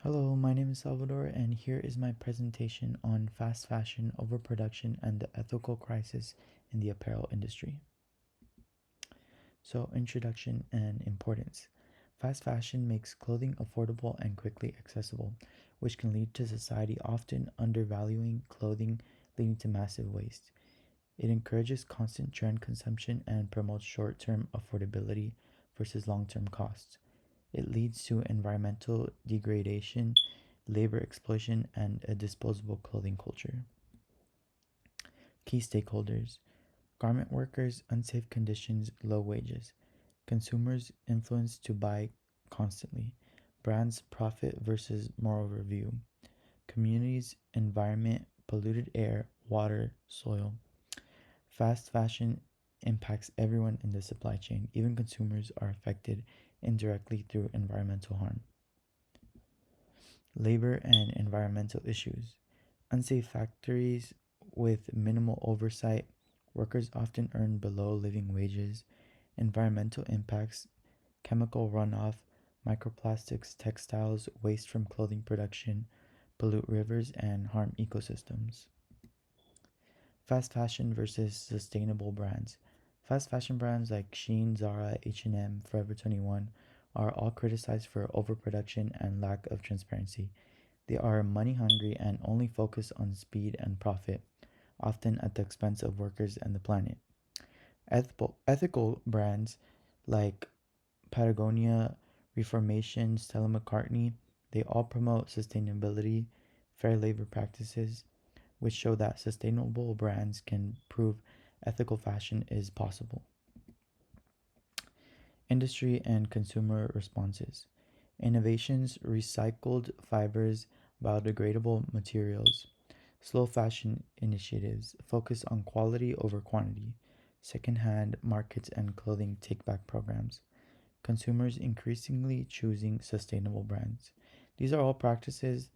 Hello, my name is Salvador, and here is my presentation on fast fashion, overproduction, and the ethical crisis in the apparel industry. So, introduction and importance. Fast fashion makes clothing affordable and quickly accessible, which can lead to society often undervaluing clothing, leading to massive waste. It encourages constant trend consumption and promotes short term affordability versus long term costs. It leads to environmental degradation, labor exploitation, and a disposable clothing culture. Key stakeholders: garment workers, unsafe conditions, low wages; consumers, influence to buy constantly; brands, profit versus moral review; communities, environment, polluted air, water, soil. Fast fashion impacts everyone in the supply chain. Even consumers are affected indirectly through environmental harm. Labor and environmental issues. Unsafe factories with minimal oversight. Workers often earn below living wages. Environmental impacts: chemical runoff, microplastics, textiles, waste from clothing production, pollute rivers, and harm ecosystems. Fast fashion versus sustainable brands. Fast fashion brands like Shein, Zara, H&M, Forever 21 are all criticized for overproduction and lack of transparency. They are money hungry and only focus on speed and profit, often at the expense of workers and the planet. Ethical brands like Patagonia, Reformation, Stella McCartney, they all promote sustainability, fair labor practices, which show that sustainable brands can prove ethical fashion is possible. Industry and consumer responses. Innovations: recycled fibers, biodegradable materials. Slow fashion initiatives focus on quality over quantity. Second-hand markets and clothing take-back programs. Consumers increasingly choosing sustainable brands. These are all practices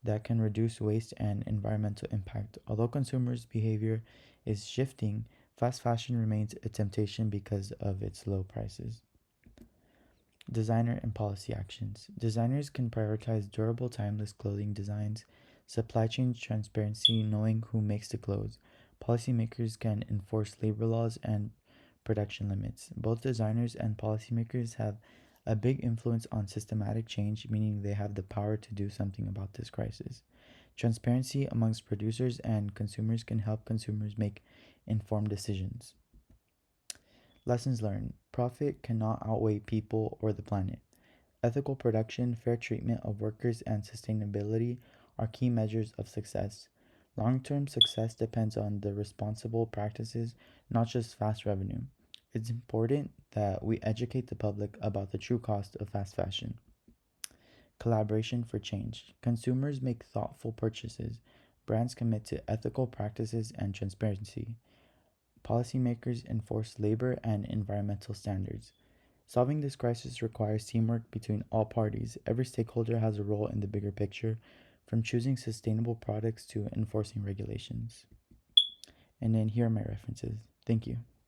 that can reduce waste and environmental impact. Although consumers' behavior is shifting, fast fashion remains a temptation because of its low prices. Designer and policy actions. Designers can prioritize durable, timeless clothing designs, supply chain transparency, knowing who makes the clothes. Policymakers can enforce labor laws and production limits. Both designers and policymakers have a big influence on systematic change, meaning they have the power to do something about this crisis. Transparency amongst producers and consumers can help consumers make informed decisions. Lessons learned: profit cannot outweigh people or the planet. Ethical production, fair treatment of workers, and sustainability are key measures of success. Long term success depends on the responsible practices, not just fast revenue. It's important that we educate the public about the true cost of fast fashion. Collaboration for change. Consumers make thoughtful purchases. Brands commit to ethical practices and transparency. Policymakers enforce labor and environmental standards. Solving this crisis requires teamwork between all parties. Every stakeholder has a role in the bigger picture, from choosing sustainable products to enforcing regulations. And then here are my references. Thank you.